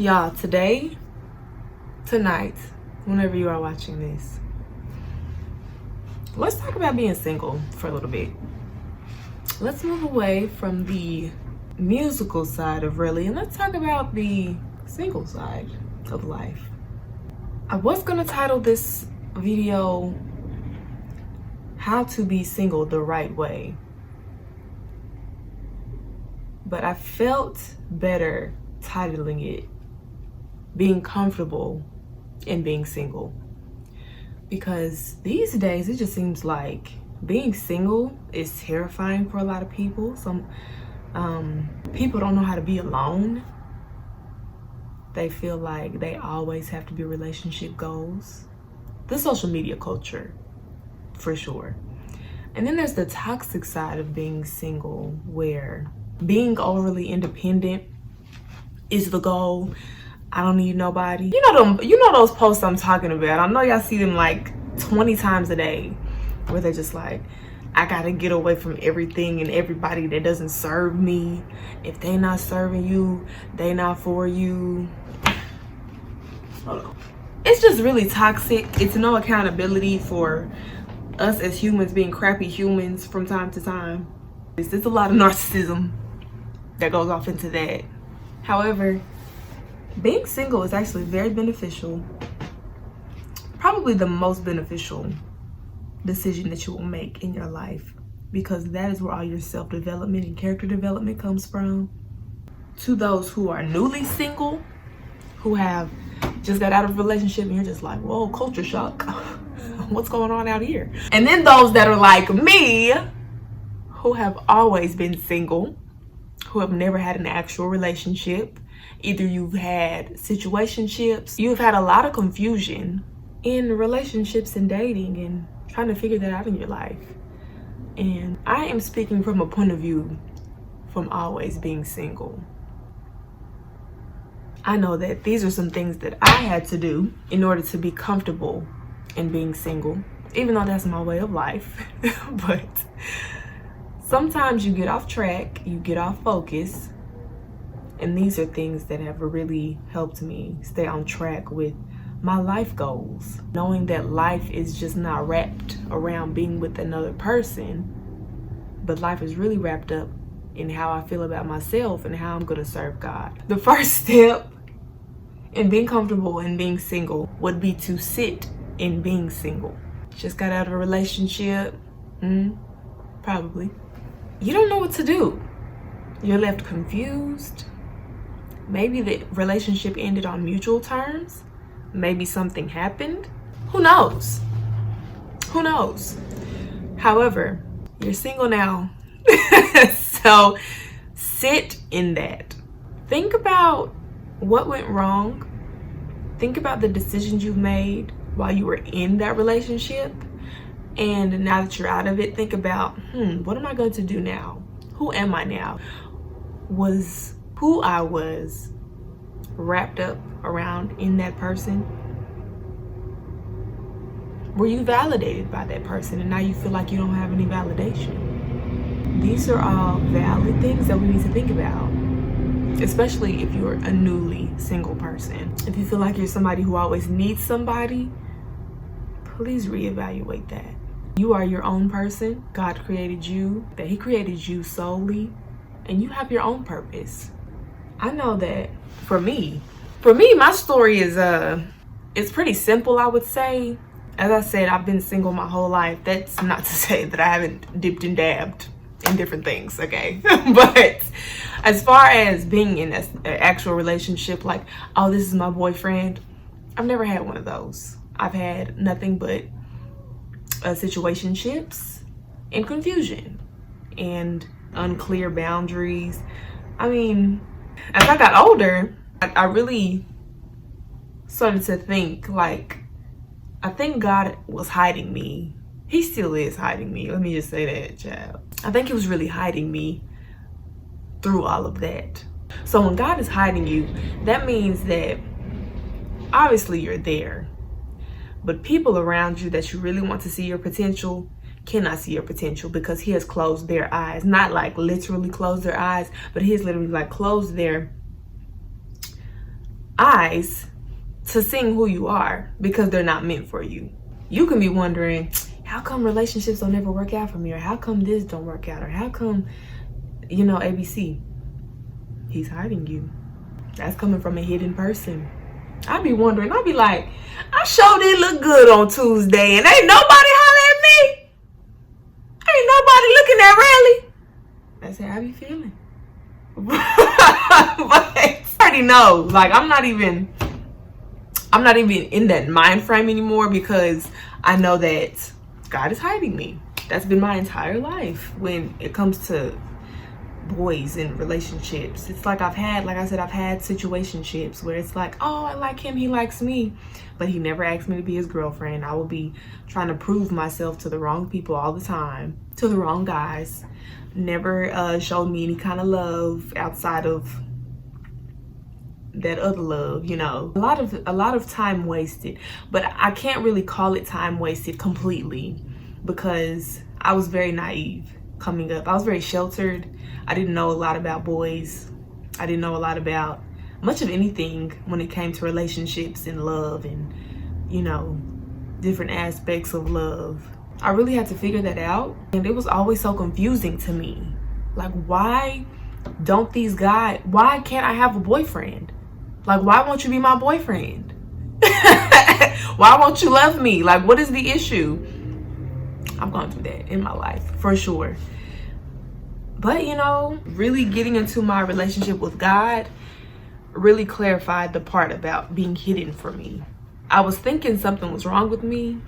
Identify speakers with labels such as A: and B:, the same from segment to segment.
A: Y'all, tonight, whenever you are watching this, let's talk about being single for a little bit. Let's move away from the musical side of Relly and let's talk about the single side of life. I was gonna title this video How to Be Single the Right Way, but I felt better titling it Being Comfortable in Being Single, because these days it just seems like being single is terrifying for a lot of people. Some people don't know how to be alone. They feel like they always have to be relationship goals. The social media culture, for sure. And then there's the toxic side of being single, where being overly independent is the goal. I don't need nobody. You know those posts I'm talking about. I know y'all see them like 20 times a day, where they're just like, I gotta get away from everything and everybody that doesn't serve me. If they not serving you, they not for you. Hold on. It's just really toxic. It's no accountability for us as humans being crappy humans from time to time. There's a lot of narcissism that goes off into that. However, being single is actually very beneficial. Probably the most beneficial decision that you will make in your life, because that is where all your self-development and character development comes from. To those who are newly single, who have just got out of a relationship and you're just like, whoa, culture shock. What's going on out here? And then those that are like me, who have always been single, who have never had an actual relationship. Either you've had situationships, you've had a lot of confusion in relationships and dating and trying to figure that out in your life. And I am speaking from a point of view from always being single. I know that these are some things that I had to do in order to be comfortable in being single, even though that's my way of life. But sometimes you get off track, you get off focus, and these are things that have really helped me stay on track with my life goals. Knowing that life is just not wrapped around being with another person, but life is really wrapped up in how I feel about myself and how I'm gonna serve God. The first step in being comfortable in being single would be to sit in being single. Just got out of a relationship, probably. You don't know what to do. You're left confused. Maybe the relationship ended on mutual terms. Maybe something happened. Who knows? Who knows? However, you're single now. So sit in that. Think about what went wrong. Think about the decisions you've made while you were in that relationship. And now that you're out of it, think about, what am I going to do now? Who am I now? Was who I was wrapped up around in that person? Were you validated by that person and now you feel like you don't have any validation? These are all valid things that we need to think about, especially if you're a newly single person. If you feel like you're somebody who always needs somebody, please reevaluate that. You are your own person. God created you, that He created you solely, and you have your own purpose. I know that for me, my story is it's pretty simple, I would say. As I said, I've been single my whole life. That's not to say that I haven't dipped and dabbed in different things, okay? But as far as being in an actual relationship, like, oh, this is my boyfriend, I've never had one of those. I've had nothing but situationships and confusion and unclear boundaries. I mean, as I got older, I really started to think, like, I think God was hiding me. He still is hiding me. Let me just say that, child. I think He was really hiding me through all of that. So when God is hiding you, that means that obviously you're there. But people around you that you really want to see your potential cannot see your potential because He has closed their eyes. Not like literally closed their eyes, but He has literally like closed their eyes to seeing who you are, because they're not meant for you. You can be wondering, how come relationships don't ever work out for me? Or how come this don't work out? Or how come, ABC? He's hiding you. That's coming from a hidden person. I be wondering, I be like, I sure did look good on Tuesday and ain't nobody holler at me. Ain't nobody looking at Relly. That's how I be feeling. But I already know, like, I'm not even in that mind frame anymore, because I know that God is hiding me. That's been my entire life when it comes to boys and relationships. It's like I've had situationships where it's like, oh, I like him, he likes me, but he never asked me to be his girlfriend. I will be trying to prove myself to the wrong people all the time, to the wrong guys. Never showed me any kind of love outside of that other love, a lot of time wasted. But I can't really call it time wasted completely, because I was very naive coming up. I was very sheltered. I didn't know a lot about boys. I didn't know a lot about much of anything when it came to relationships and love and different aspects of love. I really had to figure that out, and it was always so confusing to me. Like, why can't I have a boyfriend? Like, why won't you be my boyfriend? Why won't you love me? Like, what is the issue? I'm going through that in my life, for sure. But, really getting into my relationship with God really clarified the part about being hidden for me. I was thinking something was wrong with me.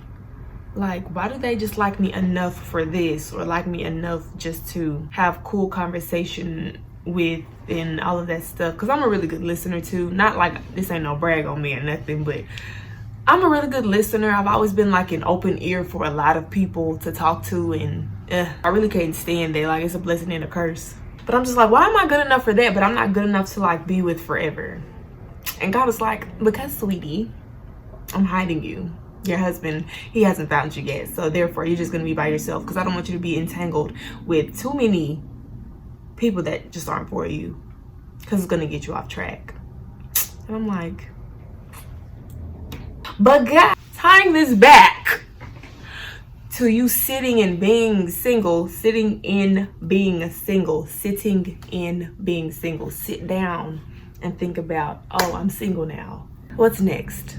A: Like, why do they just like me enough for this, or like me enough just to have cool conversation with and all of that stuff? Because I'm a really good listener too. Not like this ain't no brag on me or nothing, but I'm a really good listener. I've always been like an open ear for a lot of people to talk to, and I really can't stand that. Like, it's a blessing and a curse. But I'm just like, why am I good enough for that, but I'm not good enough to like be with forever? And God was like, because, sweetie, I'm hiding you. Your husband, he hasn't found you yet, so therefore you're just going to be by yourself, because I don't want you to be entangled with too many people that just aren't for you, because it's going to get you off track. And I'm like, but God, tying this back to you sitting in being single, sit down and think about, oh, I'm single now. What's next?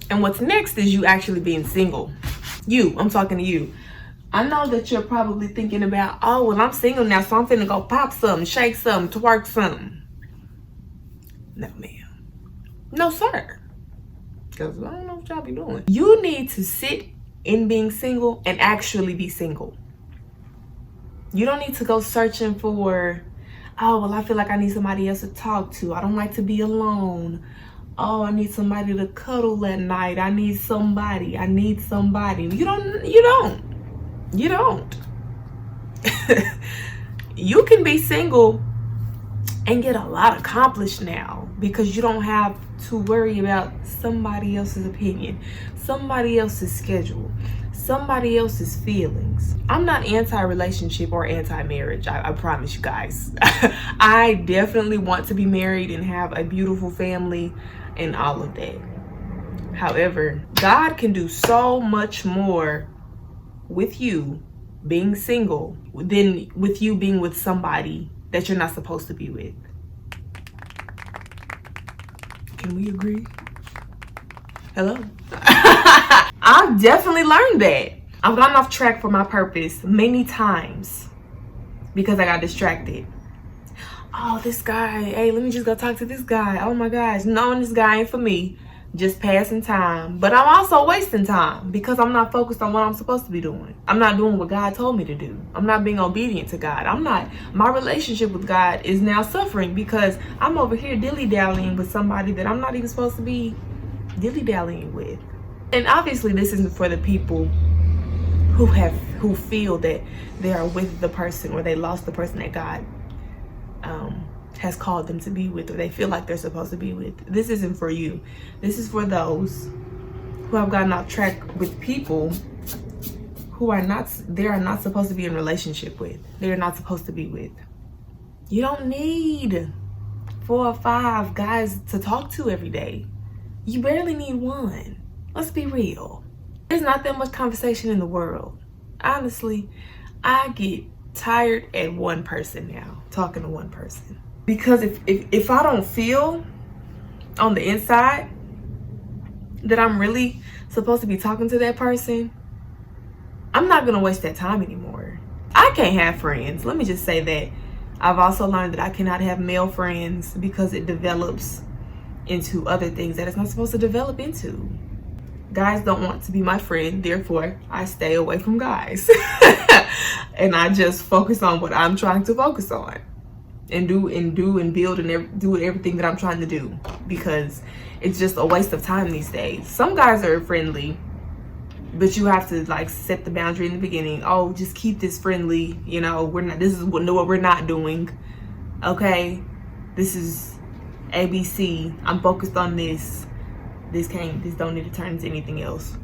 A: And what's next is you actually being single. I'm talking to you. I know that you're probably thinking about, oh, well, I'm single now, so I'm finna go pop something, shake something, twerk something. No, ma'am. No, sir. Because I don't know what y'all be doing. You need to sit in being single and actually be single. You don't need to go searching for, oh, well, I feel like I need somebody else to talk to. I don't like to be alone. Oh, I need somebody to cuddle at night. I need somebody. You don't. You can be single and get a lot accomplished now, because you don't have to worry about somebody else's opinion, somebody else's schedule, somebody else's feelings. I'm not anti-relationship or anti-marriage. I promise you guys. I definitely want to be married and have a beautiful family and all of that. However, God can do so much more with you being single than with you being with somebody that you're not supposed to be with. Can we agree? Hello? I've definitely learned that. I've gotten off track for my purpose many times because I got distracted. Oh, this guy, hey, let me just go talk to this guy. Oh my gosh, knowing this guy ain't for me. Just passing time. But I'm also wasting time because I'm not focused on what I'm supposed to be doing. I'm not doing what God told me to do. I'm not being obedient to God. My relationship with God is now suffering because I'm over here dilly-dallying with somebody that I'm not even supposed to be dilly-dallying with. And obviously this isn't for the people who feel that they are with the person or they lost the person that God has called them to be with, or they feel like they're supposed to be with. This isn't for you. This is for those who have gotten off track with people who are not supposed to be in relationship with. They're not supposed to be with. You don't need 4 or 5 guys to talk to every day. You barely need one. Let's be real. There's not that much conversation in the world. Honestly, I get tired at one person now, talking to one person. Because if I don't feel on the inside that I'm really supposed to be talking to that person, I'm not gonna waste that time anymore. I can't have friends. Let me just say that. I've also learned that I cannot have male friends because it develops into other things that it's not supposed to develop into. Guys don't want to be my friend, therefore I stay away from guys. And I just focus on what I'm trying to focus on and do and build and do everything that I'm trying to do, because it's just a waste of time these days. Some guys are friendly, but you have to like set the boundary in the beginning. Oh, just keep this friendly, you know, this is what we're not doing. Okay, this is ABC. I'm focused on this. This don't need to turn into anything else.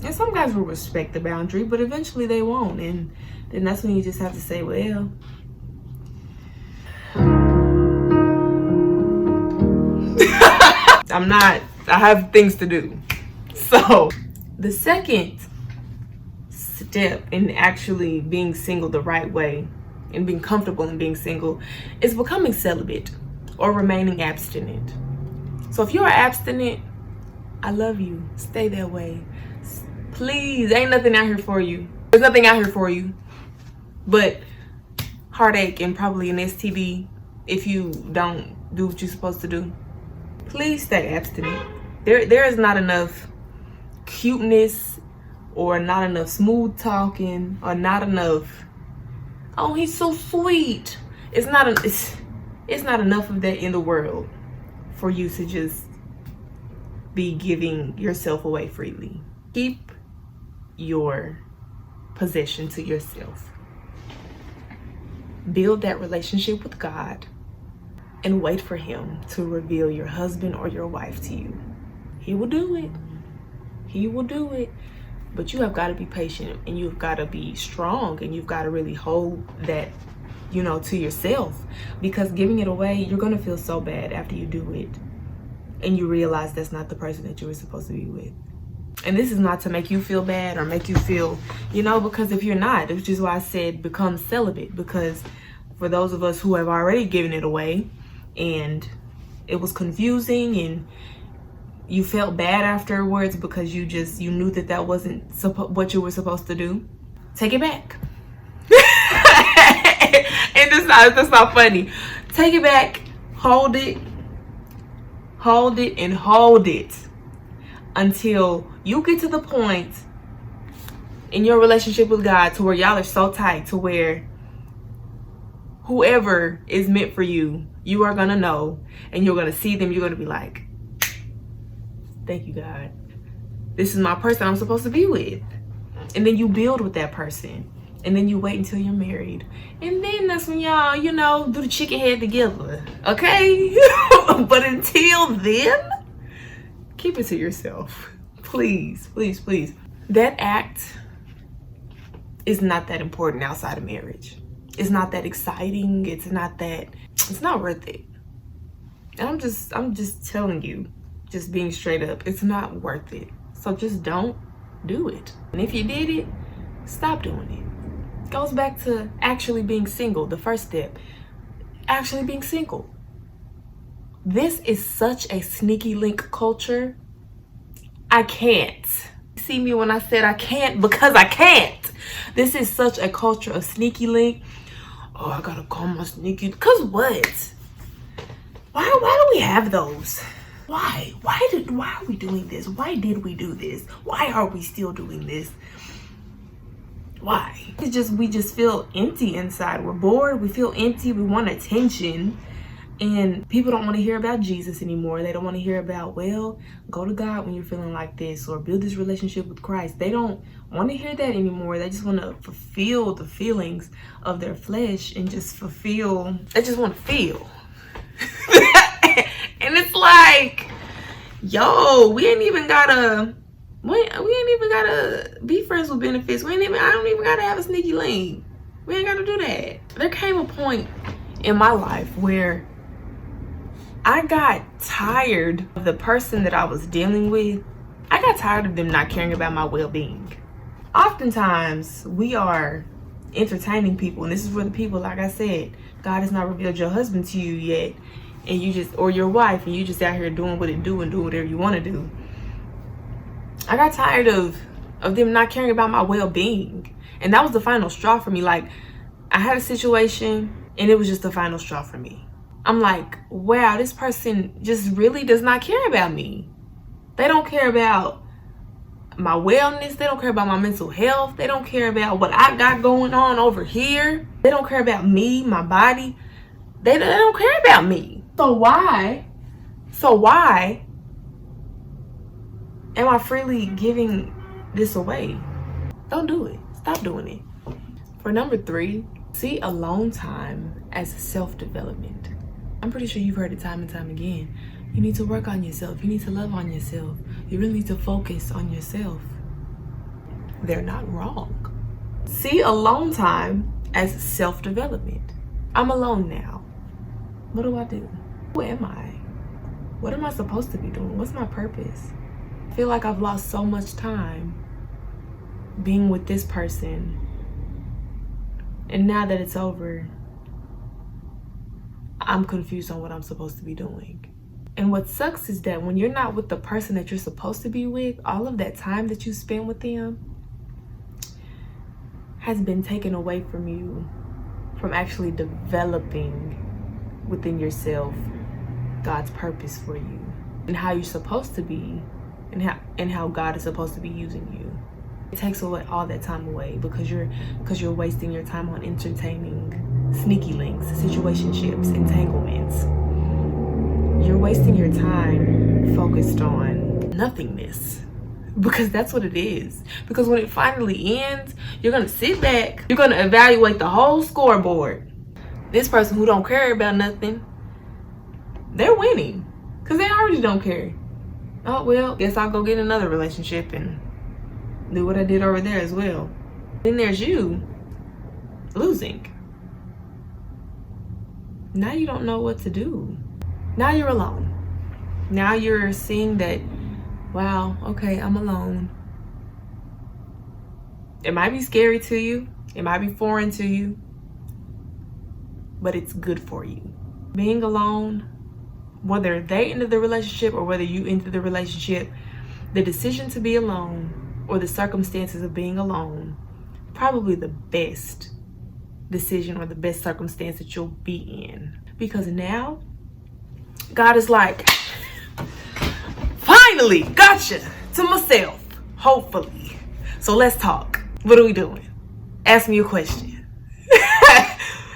A: And some guys will respect the boundary, but eventually they won't, and then that's when you just have to say, well, I have things to do. So the second step in actually being single the right way and being comfortable in being single is becoming celibate or remaining abstinent. So if you're abstinent, I love you. Stay that way. Please, ain't nothing out here for you. There's nothing out here for you but heartache and probably an STD if you don't do what you're supposed to do. Please stay abstinent. There is not enough cuteness or not enough smooth talking or not enough, oh, he's so sweet. It's not enough of that in the world for you to just be giving yourself away freely. Keep your possession to yourself. Build that relationship with God and wait for him to reveal your husband or your wife to you. He will do it. He will do it. But you have got to be patient, and you've got to be strong, and you've got to really hold that, you know, to yourself, because giving it away, you're going to feel so bad after you do it and you realize that's not the person that you were supposed to be with. And this is not to make you feel bad or make you feel, you know, because if you're not, which is why I said become celibate, because for those of us who have already given it away and it was confusing and you felt bad afterwards because you knew that wasn't what you were supposed to do, take it back. And that's not funny. Take it back, hold it and hold it until you get to the point in your relationship with God to where y'all are so tight to where whoever is meant for you, you are gonna know, and you're gonna see them, you're gonna be like, thank you, God. This is my person I'm supposed to be with. And then you build with that person. And then you wait until you're married. And then that's when y'all, you know, do the chicken head together. Okay? But until then, keep it to yourself. Please, please, please. That act is not that important outside of marriage. It's not that exciting. It's not worth it. And I'm just telling you, just being straight up, it's not worth it. So just don't do it. And if you did it, stop doing it. It goes back to actually being single, the first step. Actually being single. This is such a sneaky link culture. I can't. See me when I said I can't, because I can't. This is such a culture of sneaky link. Oh, I gotta call my sneaky. Cause what? Why do we have those? Why are we doing this? Why did we do this? Why are we still doing this? Why? We just feel empty inside. We're bored. We feel empty. We want attention. And people don't want to hear about Jesus anymore. They don't want to hear about, well, go to God when you're feeling like this, or build this relationship with Christ. They don't want to hear that anymore. They just want to fulfill the feelings of their flesh and just fulfill. They just want to feel. And it's like, yo, we ain't even gotta be friends with benefits. I don't even gotta have a sneaky link. We ain't gotta do that. There came a point in my life where I got tired of the person that I was dealing with. I got tired of them not caring about my well-being. Oftentimes, we are entertaining people, and this is for the people, like I said, God has not revealed your husband to you yet, and you just, or your wife, and you just out here doing what it do and do whatever you want to do. I got tired of them not caring about my well-being, and that was the final straw for me. Like, I had a situation, and it was just the final straw for me. I'm like, wow, this person just really does not care about me. They don't care about my wellness. They don't care about my mental health. They don't care about what I got going on over here. They don't care about me, my body. They don't care about me. So why am I freely giving this away? Don't do it. Stop doing it. For number 3, see alone time as self-development. I'm pretty sure you've heard it time and time again. You need to work on yourself. You need to love on yourself. You really need to focus on yourself. They're not wrong. See alone time as self-development. I'm alone now. What do I do? Who am I? What am I supposed to be doing? What's my purpose? I feel like I've lost so much time being with this person. And now that it's over, I'm confused on what I'm supposed to be doing. And what sucks is that when you're not with the person that you're supposed to be with, all of that time that you spend with them has been taken away from you, from actually developing within yourself God's purpose for you and how you're supposed to be and how God is supposed to be using you. It takes away all that time away because you're wasting your time on entertaining sneaky links, situationships, entanglements. You're wasting your time focused on nothingness, because that's what it is. Because when it finally ends, you're gonna sit back, you're gonna evaluate the whole scoreboard. This person who don't care about nothing, they're winning because they already don't care. Oh well, guess I'll go get another relationship and do what I did over there as well. Then there's you losing. Now you don't know what to do. Now you're alone. Now you're seeing that, wow, okay, I'm alone. It might be scary to you. It might be foreign to you. But it's good for you. Being alone, whether they enter the relationship or whether you enter the relationship, the decision to be alone or the circumstances of being alone, probably the best decision or the best circumstance that you'll be in. Because now, God is like, finally, gotcha to myself, hopefully. So let's talk. What are we doing? Ask me a question.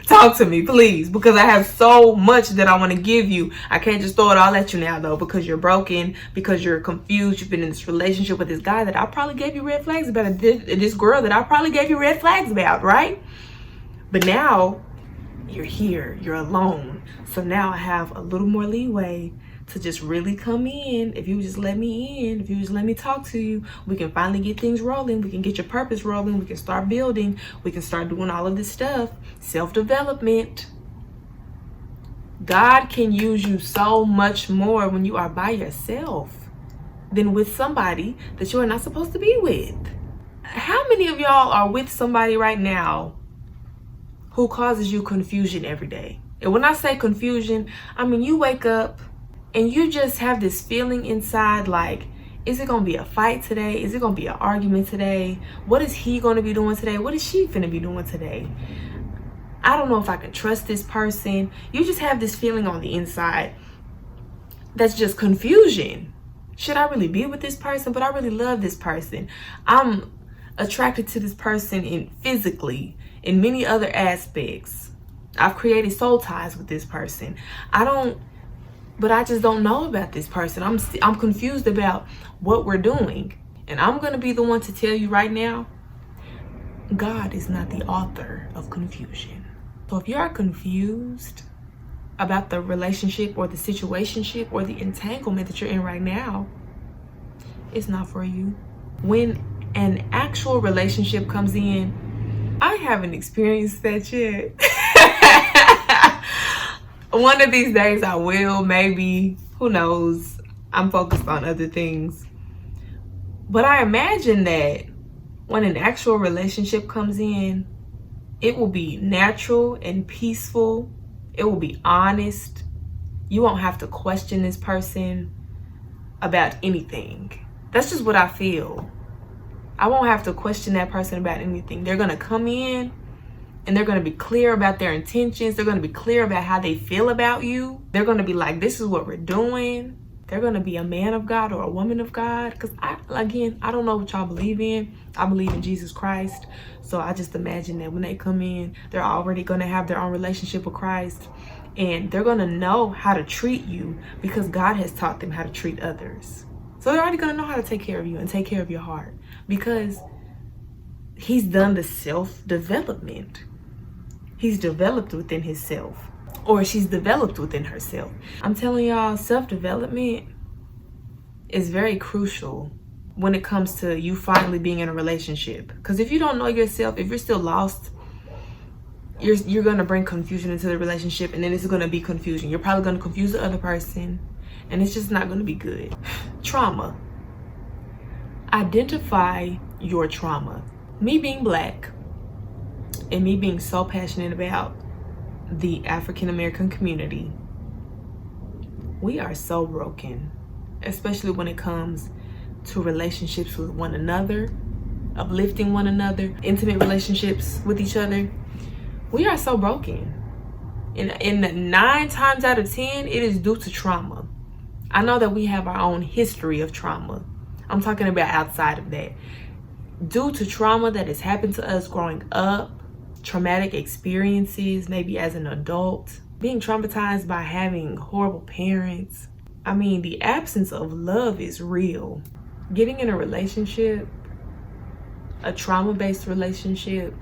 A: Talk to me, please, because I have so much that I want to give you. I can't just throw it all at you now, though, because you're broken, because you're confused. You've been in this relationship with this guy that I probably gave you red flags about, this girl that I probably gave you red flags about, right? But now you're here, you're alone. So now I have a little more leeway to just really come in. If you just let me in, if you just let me talk to you, we can finally get things rolling. We can get your purpose rolling. We can start building. We can start doing all of this stuff. Self-development. God can use you so much more when you are by yourself than with somebody that you are not supposed to be with. How many of y'all are with somebody right now who causes you confusion every day? And when I say confusion, I mean you wake up and you just have this feeling inside like, is it gonna be a fight today? Is it gonna be an argument today? What is he gonna be doing today? What is she finna be doing today? I don't know if I can trust this person. You just have this feeling on the inside that's just confusion. Should I really be with this person? But I really love this person. I'm attracted to this person physically, in many other aspects. I've created soul ties with this person. But I just don't know about this person. I'm confused about what we're doing. And I'm going to be the one to tell you right now, God is not the author of confusion. So if you are confused about the relationship or the situationship or the entanglement that you're in right now, it's not for you. When an actual relationship comes in, I haven't experienced that yet. One of these days I will, maybe, who knows. I'm focused on other things. But I imagine that when an actual relationship comes in, it will be natural and peaceful. It will be honest. You won't have to question this person about anything. That's just what I feel. I won't have to question that person about anything. They're going to come in and they're going to be clear about their intentions. They're going to be clear about how they feel about you. They're going to be like, this is what we're doing. They're going to be a man of God or a woman of God. Because I don't know what y'all believe in. I believe in Jesus Christ. So I just imagine that when they come in, they're already going to have their own relationship with Christ. And they're going to know how to treat you because God has taught them how to treat others. So they're already going to know how to take care of you and take care of your heart because he's done the self-development. He's developed within himself, or she's developed within herself. I'm telling y'all, self-development is very crucial when it comes to you finally being in a relationship. Because if you don't know yourself, if you're still lost, you're going to bring confusion into the relationship, and then it's going to be confusion. You're probably going to confuse the other person, and it's just not going to be good. Trauma. Identify your trauma. Me being Black and me being so passionate about the African American community, we are so broken, especially when it comes to relationships with one another, uplifting one another, intimate relationships with each other. We are so broken. In 9 times out of 10, it is due to trauma. I know that we have our own history of trauma. I'm talking about outside of that. Due to trauma that has happened to us growing up, traumatic experiences, maybe as an adult, being traumatized by having horrible parents. I mean, the absence of love is real. Getting in a relationship, a trauma-based relationship,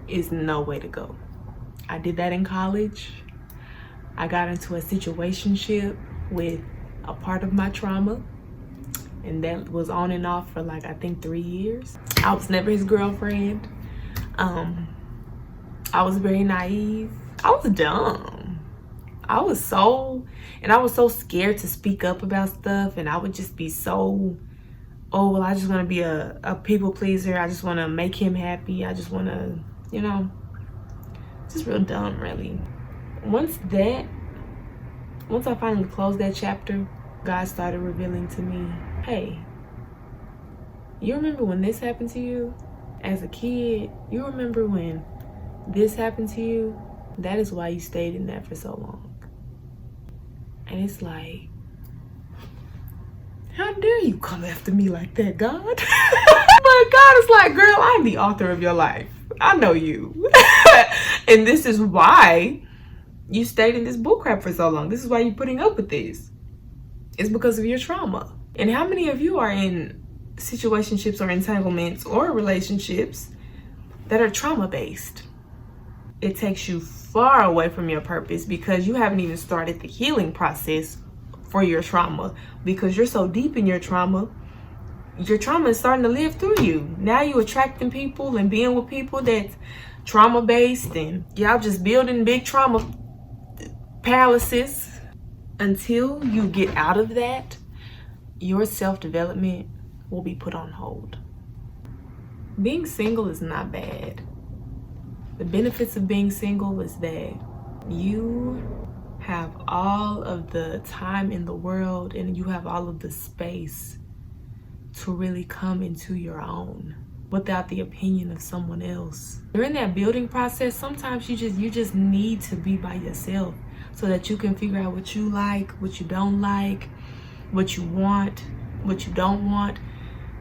A: is no way to go. I did that in college. I got into a situationship with a part of my trauma, and that was on and off for like, I think 3 years. I was never his girlfriend. I was very naive. I was dumb. I was so scared to speak up about stuff, and I would just be so, oh, well, I just want to be a people pleaser. I just want to make him happy. I just want to, just real dumb, really. Once I finally closed that chapter, God started revealing to me, hey, you remember when this happened to you as a kid? You remember when this happened to you? That is why you stayed in that for so long. And it's like, how dare you come after me like that, God? But God is like, girl, I'm the author of your life. I know you. And this is why you stayed in this bullcrap for so long. This is why you're putting up with this. It's because of your trauma. And how many of you are in situationships or entanglements or relationships that are trauma-based? It takes you far away from your purpose because you haven't even started the healing process for your trauma, because you're so deep in your trauma is starting to live through you. Now you attracting people and being with people that's trauma-based, and y'all just building big trauma palaces. Until you get out of that, your self-development will be put on hold. Being single is not bad. The benefits of being single is that you have all of the time in the world and you have all of the space to really come into your own without the opinion of someone else. During that building process, sometimes you just need to be by yourself so that you can figure out what you like, what you don't like, what you want, what you don't want.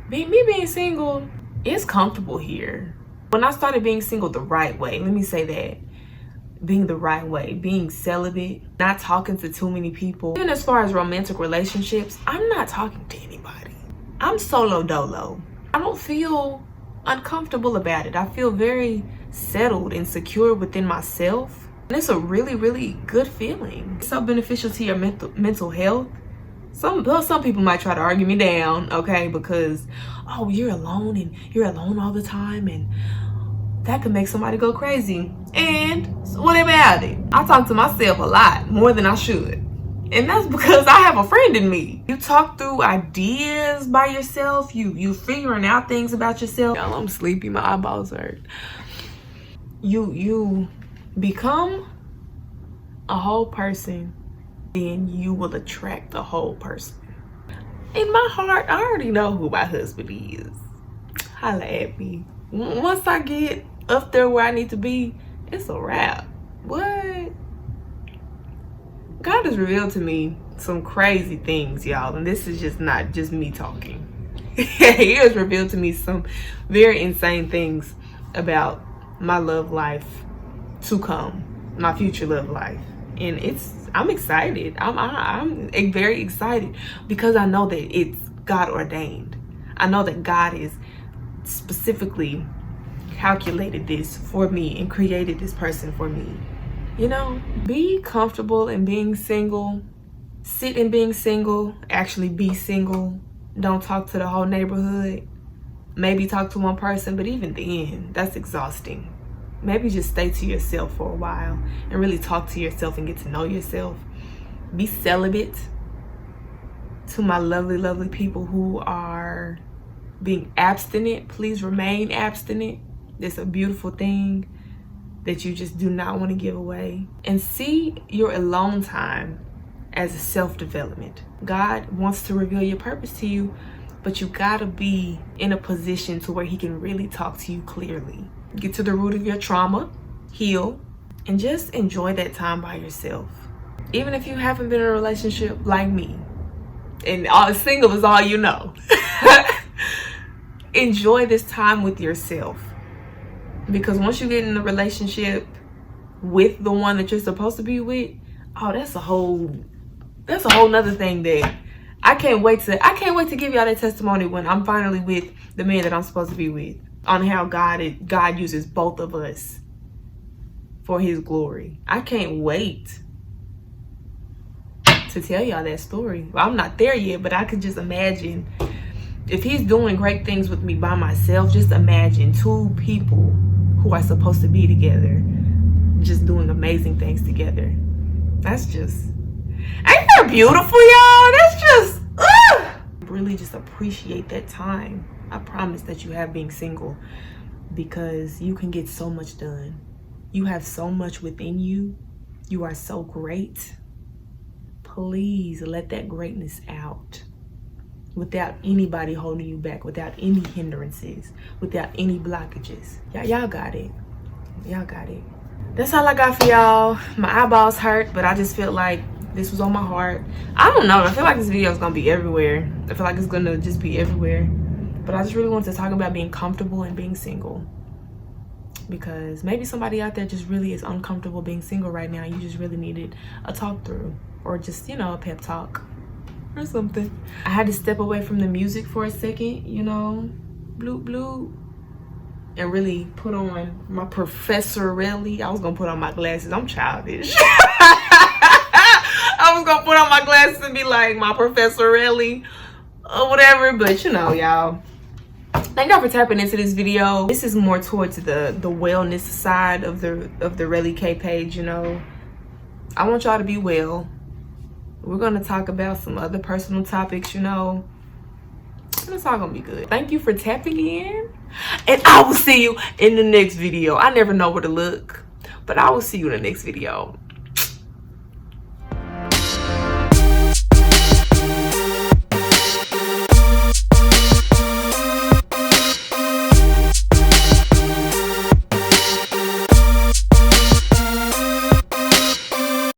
A: Me being single is comfortable here. When I started being single the right way, let me say that, being the right way, being celibate, not talking to too many people. Even as far as romantic relationships, I'm not talking to anybody. I'm solo dolo. I don't feel uncomfortable about it. I feel very settled and secure within myself. And it's a really, really good feeling. It's so beneficial to your mental health. Some people might try to argue me down, okay, because, oh, you're alone and you're alone all the time and that could make somebody go crazy. And what about it? I talk to myself a lot, more than I should. And that's because I have a friend in me. You talk through ideas by yourself. You figuring out things about yourself. Y'all, I'm sleepy. My eyeballs hurt. You become a whole person, then you will attract a whole person. In my heart, I already know who my husband is. Holla at me. Once I get up there where I need to be, it's a wrap. What? God has revealed to me some crazy things, y'all, and this is just not just me talking. He has revealed to me some very insane things about my love life to come, my future love life, and I'm excited. I'm very excited because I know that it's God ordained. I know that God is specifically calculated this for me and created this person for me. You know, be comfortable in being single. Sit in being single. Actually be single. Don't talk to the whole neighborhood. Maybe talk to one person, but even then, that's exhausting. Maybe just stay to yourself for a while and really talk to yourself and get to know yourself. Be celibate. To my lovely, lovely people who are being abstinent, please remain abstinent. It's a beautiful thing that you just do not want to give away. And see your alone time as a self-development. God wants to reveal your purpose to you, but you gotta be in a position to where he can really talk to you clearly. Get to the root of your trauma, heal, and just enjoy that time by yourself. Even if you haven't been in a relationship like me, and single is all you know. Enjoy this time with yourself. Because once you get in a relationship with the one that you're supposed to be with, oh, that's a whole nother thing that I can't wait to give y'all that testimony when I'm finally with the man that I'm supposed to be with, on how God uses both of us for his glory. I can't wait to tell y'all that story. Well, I'm not there yet, but I could just imagine if he's doing great things with me by myself. Just imagine two people who are supposed to be together just doing amazing things together. That's just, ain't that beautiful, y'all? That's just really just appreciate that time. I promise that you have being single, because you can get so much done. You have so much within you. You are so great. Please let that greatness out without anybody holding you back, without any hindrances, without any blockages. Y'all got it. Y'all got it. That's all I got for y'all. My eyeballs hurt, but I just felt like this was on my heart. I don't know. I feel like this video is gonna be everywhere. I feel like it's gonna just be everywhere. But I just really wanted to talk about being comfortable and being single, because maybe somebody out there just really is uncomfortable being single right now. You just really needed a talk through, or just, a pep talk or something. I had to step away from the music for a second, bloop bloop, and really put on my Professor Relly. I was gonna put on my glasses. I'm childish. I was gonna put on my glasses and be like my Professor Relly or whatever, but y'all. Thank y'all for tapping into this video. This is more towards the wellness side of the RelliKay page. I want y'all to be well. We're gonna talk about some other personal topics. It's all gonna be good. Thank you for tapping in, and I will see you in the next video. I never know where to look, but I will see you in the next video.